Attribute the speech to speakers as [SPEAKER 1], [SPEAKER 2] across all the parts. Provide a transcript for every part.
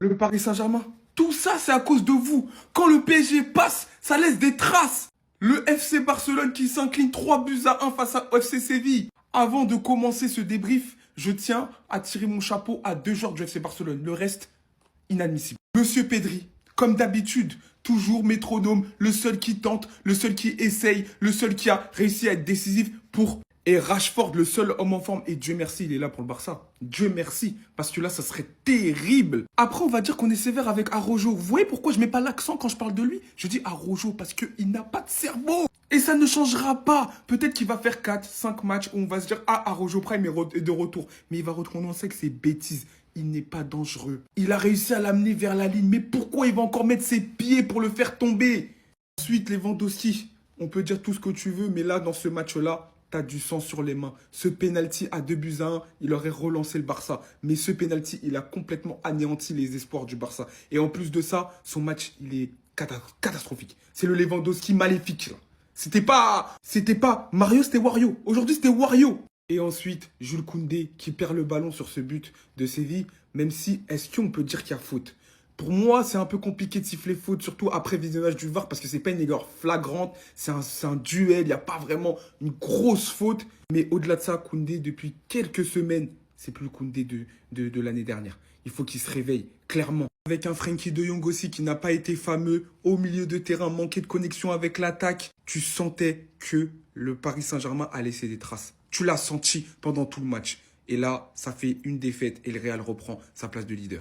[SPEAKER 1] Le Paris Saint-Germain, tout ça c'est à cause de vous. Quand le PSG passe, ça laisse des traces. Le FC Barcelone qui s'incline 3-1 face à FC Séville. Avant de commencer ce débrief, je tiens à tirer mon chapeau à 2 joueurs du FC Barcelone. Le reste, inadmissible. Monsieur Pedri, comme d'habitude, toujours métronome, le seul qui tente, le seul qui essaye, le seul qui a réussi à être décisif pour... Et Rashford, le seul homme en forme. Et Dieu merci, il est là pour le Barça. Dieu merci. Parce que là, ça serait terrible. Après, on va dire qu'on est sévère avec Araujo. Vous voyez pourquoi je mets pas l'accent quand je parle de lui? Je dis Araujo parce qu'il n'a pas de cerveau. Et ça ne changera pas. Peut-être qu'il va faire 4, 5 matchs où on va se dire, ah, Araujo Prime est de retour. Mais il va retourner, on sait que c'est bêtise. Il n'est pas dangereux. Il a réussi à l'amener vers la ligne. Mais pourquoi il va encore mettre ses pieds pour le faire tomber? Ensuite, Lewandowski. On peut dire tout ce que tu veux, mais là, dans ce match-là, t'as du sang sur les mains. Ce penalty à 2-1, il aurait relancé le Barça. Mais ce penalty, il a complètement anéanti les espoirs du Barça. Et en plus de ça, son match, il est catastrophique. C'est le Lewandowski maléfique, là. C'était pas Mario, c'était Wario. Aujourd'hui, c'était Wario. Et ensuite, Jules Koundé qui perd le ballon sur ce but de Séville. Même si, est-ce qu'on peut dire qu'il y a faute? Pour moi, c'est un peu compliqué de siffler faute, surtout après visionnage du VAR, parce que c'est pas une erreur flagrante, c'est un duel, il n'y a pas vraiment une grosse faute. Mais au-delà de ça, Koundé, depuis quelques semaines, c'est plus le Koundé de l'année dernière. Il faut qu'il se réveille, clairement. Avec un Frenkie de Jong aussi qui n'a pas été fameux, au milieu de terrain, manqué de connexion avec l'attaque, tu sentais que le Paris Saint-Germain a laissé des traces. Tu l'as senti pendant tout le match. Et là, ça fait une défaite et le Real reprend sa place de leader.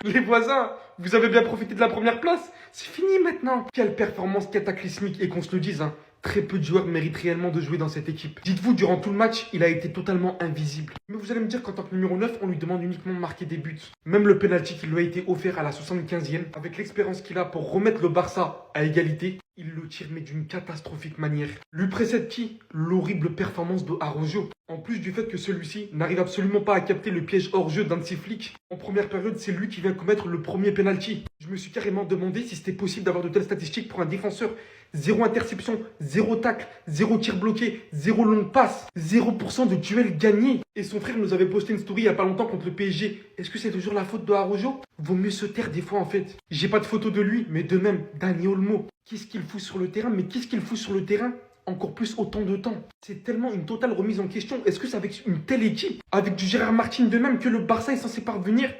[SPEAKER 2] Les voisins, vous avez bien profité de la première place. C'est fini maintenant. Quelle performance cataclysmique, et qu'on se le dise, hein, très peu de joueurs méritent réellement de jouer dans cette équipe. Dites-vous, durant tout le match, il a été totalement invisible. Mais vous allez me dire qu'en tant que numéro 9, on lui demande uniquement de marquer des buts. Même le penalty qui lui a été offert à la 75e, avec l'expérience qu'il a pour remettre le Barça à égalité, il le tire mais d'une catastrophique manière. Lui précède qui? L'horrible performance de Araujo. En plus du fait que celui-ci n'arrive absolument pas à capter le piège hors-jeu d'un de ses flics. En première période, c'est lui qui vient commettre le premier penalty. Je me suis carrément demandé si c'était possible d'avoir de telles statistiques pour un défenseur. 0 interception, 0 tacle, 0 tir bloqué, 0 longue passe, 0% de duel gagné. Et son frère nous avait posté une story il y a pas longtemps contre le PSG. Est-ce que c'est toujours la faute de Araujo? Vaut mieux se taire des fois en fait. J'ai pas de photo de lui, mais de même, Dani Olmo. Qu'est-ce qu'il fout sur le terrain? Mais qu'est-ce qu'il fout sur le terrain? Encore plus autant de temps. C'est tellement une totale remise en question. Est-ce que c'est avec une telle équipe, avec du Gérard Martin de même, que le Barça est censé parvenir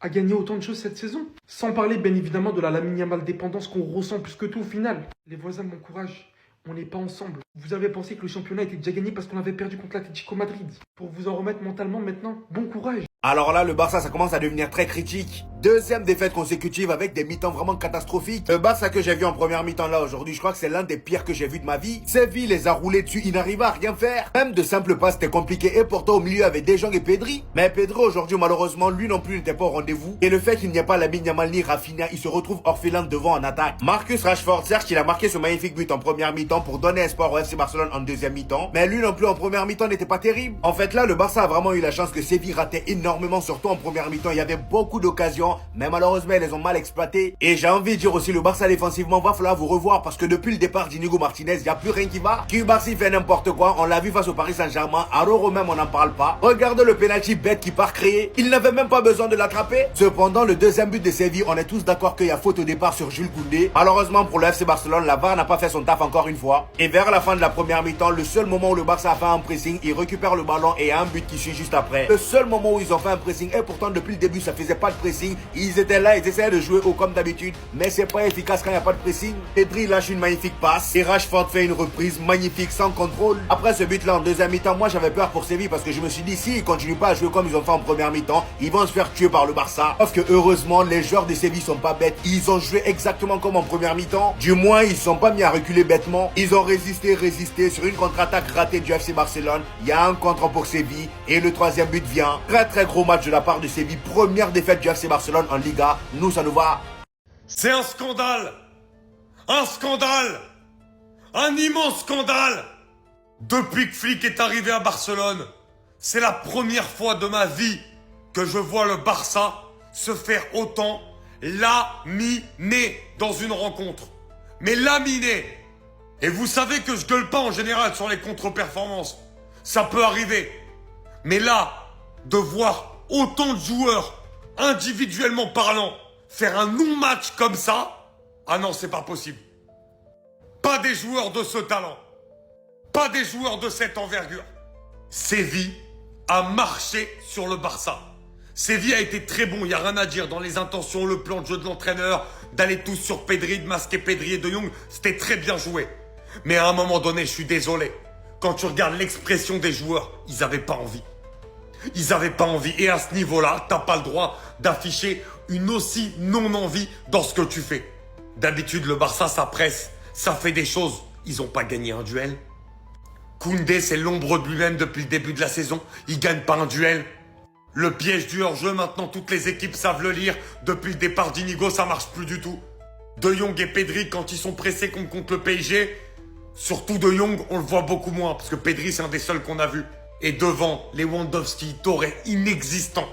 [SPEAKER 2] à gagner autant de choses cette saison? Sans parler bien évidemment de la Lamine Yamal dépendance qu'on ressent plus que tout au final. Les voisins, mon courage, on n'est pas ensemble. Vous avez pensé que le championnat était déjà gagné parce qu'on avait perdu contre l'Atlético Madrid. Pour vous en remettre mentalement maintenant, bon courage.
[SPEAKER 3] Alors là, le Barça, ça commence à devenir très critique. Deuxième défaite consécutive avec des mi-temps vraiment catastrophiques. Le Barça que j'ai vu en première mi-temps là aujourd'hui, je crois que c'est l'un des pires que j'ai vu de ma vie. Séville les a roulés dessus, il n'arrive à rien faire. Même de simples passes, c'était compliqué. Et pourtant, au milieu, avec De Jong et Pedri. Mais Pedri, aujourd'hui, malheureusement, lui non plus n'était pas au rendez-vous. Et le fait qu'il n'y ait pas Lamine Yamal ni Rafinha, il se retrouve orphelin devant en attaque. Marcus Rashford, certes, il a marqué ce magnifique but en première mi-temps pour donner espoir au FC Barcelone en deuxième mi-temps. Mais lui non plus en première mi-temps n'était pas terrible. En fait, là, le Barça a vraiment eu la chance que Séville ratait énormément, surtout en première mi-temps. Il y avait beaucoup d'occasions, mais malheureusement, ils les ont mal exploitées. Et j'ai envie de dire aussi, le Barça défensivement, va falloir vous revoir parce que depuis le départ d'Inigo Martinez, il n'y a plus rien qui va. Kubarsi fait n'importe quoi. On l'a vu face au Paris Saint-Germain. Araujo même, on n'en parle pas. Regardez le penalty bête qui part créer. Il n'avait même pas besoin de l'attraper. Cependant, le deuxième but de Séville, on est tous d'accord qu'il y a faute au départ sur Jules Koundé. Malheureusement pour le FC Barcelone, la VAR n'a pas fait son taf encore une fois. Et vers la fin de la première mi-temps, le seul moment où le Barça a fait un pressing, il récupère le ballon et un but qui suit juste après. Le seul moment où ils ont fait un pressing, et pourtant depuis le début ça faisait pas de pressing. Ils étaient là, ils essayaient de jouer haut comme d'habitude, mais c'est pas efficace quand il n'y a pas de pressing. Pedri lâche une magnifique passe et Rashford fait une reprise magnifique sans contrôle. Après ce but là en deuxième mi-temps, moi j'avais peur pour Séville parce que je me suis dit si ils continuent pas à jouer comme ils ont fait en première mi-temps, ils vont se faire tuer par le Barça. Parce que heureusement les joueurs de Séville sont pas bêtes, ils ont joué exactement comme en première mi-temps. Du moins ils sont pas mis à reculer bêtement, ils ont résisté sur une contre-attaque ratée du FC Barcelone. Il y a un contre pour Séville et le troisième but vient. Très gros match de la part de Séville, première défaite du FC Barcelone en Liga. Nous ça nous va.
[SPEAKER 4] C'est un scandale. Un scandale. Un immense scandale. Depuis que Flick est arrivé à Barcelone, c'est la première fois de ma vie que je vois le Barça se faire autant laminer dans une rencontre. Mais laminer. Et vous savez que je gueule pas en général sur les contre-performances. Ça peut arriver. Mais là, de voir autant de joueurs individuellement parlant, faire un non-match comme ça, ah non, c'est pas possible. Pas des joueurs de ce talent. Pas des joueurs de cette envergure. Séville a marché sur le Barça. Séville a été très bon, il n'y a rien à dire dans les intentions, le plan de jeu de l'entraîneur, d'aller tous sur Pedri, de masquer Pedri et De Jong, c'était très bien joué. Mais à un moment donné, je suis désolé, quand tu regardes l'expression des joueurs, ils n'avaient pas envie. Ils n'avaient pas envie. Et à ce niveau-là, t'as pas le droit d'afficher une aussi non-envie dans ce que tu fais. D'habitude, le Barça, ça presse, ça fait des choses. Ils n'ont pas gagné un duel. Koundé, c'est l'ombre de lui-même depuis le début de la saison. Il gagne pas un duel. Le piège du hors-jeu, maintenant, toutes les équipes savent le lire. Depuis le départ d'Inigo, ça marche plus du tout. De Jong et Pedri, quand ils sont pressés contre le PSG, surtout De Jong, on le voit beaucoup moins. Parce que Pedri, c'est un des seuls qu'on a vu. Et devant, Lewandowski, Torre, inexistant.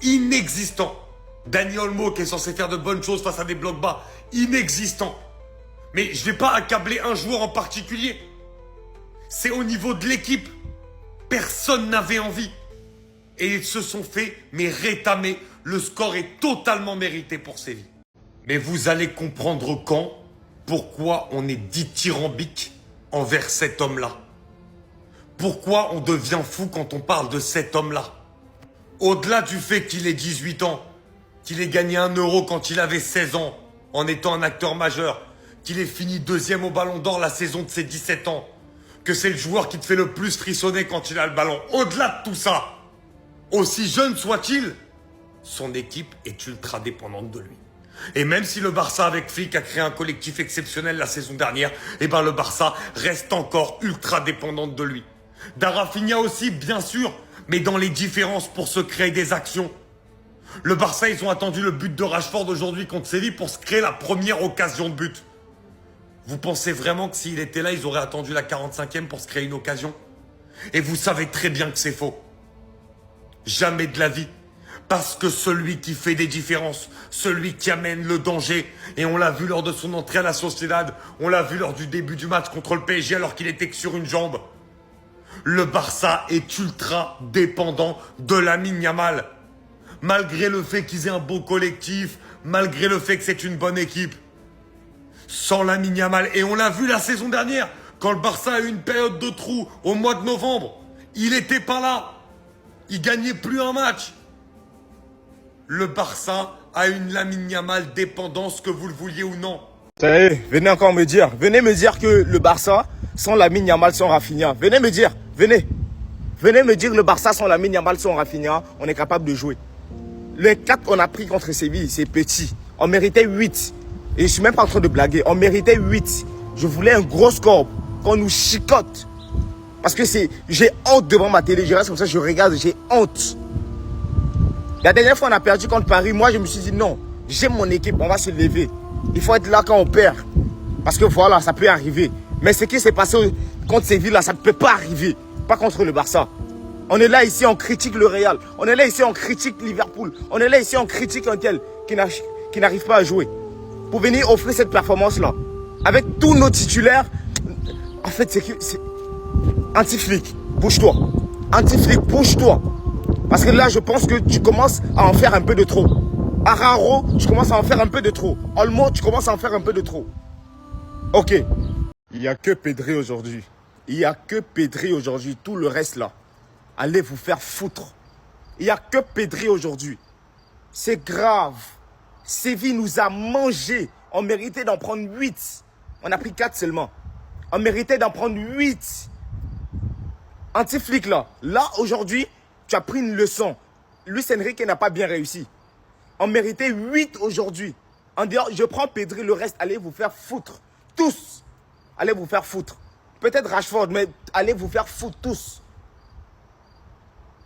[SPEAKER 4] Inexistant. Dani Olmo, qui est censé faire de bonnes choses face à des blocs bas, inexistant. Mais je vais pas accabler un joueur en particulier. C'est au niveau de l'équipe. Personne n'avait envie. Et ils se sont fait, mais rétamer. Le score est totalement mérité pour Séville. Mais vous allez comprendre quand, pourquoi on est dithyrambique envers cet homme-là. Pourquoi on devient fou quand on parle de cet homme-là. Au-delà du fait qu'il ait 18 ans, qu'il ait gagné 1 euro quand il avait 16 ans, en étant un acteur majeur, qu'il ait fini 2e au Ballon d'Or la saison de ses 17 ans, que c'est le joueur qui te fait le plus frissonner quand il a le ballon. Au-delà de tout ça, aussi jeune soit-il, son équipe est ultra dépendante de lui. Et même si le Barça avec Flick a créé un collectif exceptionnel la saison dernière, eh ben le Barça reste encore ultra dépendante de lui. Rafinha aussi, bien sûr, mais dans les différences pour se créer des actions. Le Barça, ils ont attendu le but de Rashford aujourd'hui contre Séville pour se créer la première occasion de but. Vous pensez vraiment que s'il était là, ils auraient attendu la 45e pour se créer une occasion? Et vous savez très bien que c'est faux. Jamais de la vie. Parce que celui qui fait des différences, celui qui amène le danger, et on l'a vu lors de son entrée à la Sociedad, on l'a vu lors du début du match contre le PSG alors qu'il était que sur une jambe. Le Barça est ultra dépendant de Lamine Yamal. Malgré le fait qu'ils aient un beau collectif, malgré le fait que c'est une bonne équipe. Sans Lamine Yamal, et on l'a vu la saison dernière, quand le Barça a eu une période de trou au mois de novembre, il n'était pas là. Il gagnait plus un match. Le Barça a une Lamine Yamal dépendance, que vous le vouliez ou non.
[SPEAKER 5] Ça y est, venez encore me dire. Venez me dire que le Barça, sans Lamine Yamal, sans Rafinha. Venez me dire, venez. Venez me dire que le Barça, sans Lamine Yamal, sans Rafinha, on est capable de jouer. Les 4 qu'on a pris contre Séville, c'est petit. On méritait 8. Et je suis même pas en train de blaguer. On méritait 8. Je voulais un gros score, qu'on nous chicote. Parce que j'ai honte devant ma télé. Je reste comme ça, je regarde, j'ai honte. La dernière fois, on a perdu contre Paris. Moi, je me suis dit non, j'aime mon équipe, on va se lever. Il faut être là quand on perd. Parce que voilà, ça peut arriver. Mais ce qui s'est passé contre Séville, là, ça ne peut pas arriver. Pas contre le Barça. On est là ici, on critique le Real. On est là ici, on critique Liverpool. On est là ici, on critique un tel qui n'arrive pas à jouer. Pour venir offrir cette performance-là. Avec tous nos titulaires. En fait, c'est que... Anti-Flick, bouge-toi. Anti-Flick, bouge-toi. Parce que là, je pense que tu commences à en faire un peu de trop. Araro, tu commences à en faire un peu de trop. Olmo, tu commences à en faire un peu de trop. Ok. Il n'y a que Pedri aujourd'hui. Il n'y a que Pedri aujourd'hui. Tout le reste là. Allez vous faire foutre. Il n'y a que Pedri aujourd'hui. C'est grave. Séville nous a mangé. On méritait d'en prendre 8. On a pris 4 seulement. On méritait d'en prendre 8. Anti-Flick là. Là, aujourd'hui, tu as pris une leçon. Luis Enrique n'a pas bien réussi. On méritait 8 aujourd'hui. En disant, je prends Pedri, le reste, allez vous faire foutre. Tous. Allez vous faire foutre. Peut-être Rashford, mais allez vous faire foutre tous.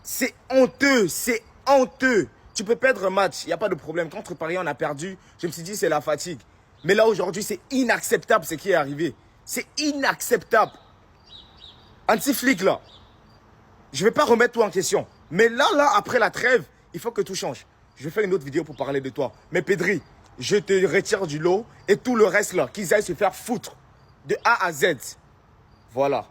[SPEAKER 5] C'est honteux, c'est honteux. Tu peux perdre un match, il n'y a pas de problème. Contre Paris, on a perdu. Je me suis dit, c'est la fatigue. Mais là, aujourd'hui, c'est inacceptable ce qui est arrivé. C'est inacceptable. Anti-Flick, là. Je ne vais pas remettre tout en question. Mais là, après la trêve, il faut que tout change. Je vais faire une autre vidéo pour parler de toi. Mais Pedri, je te retire du lot. Et tout le reste, là, qu'ils aillent se faire foutre. De A à Z. Voilà.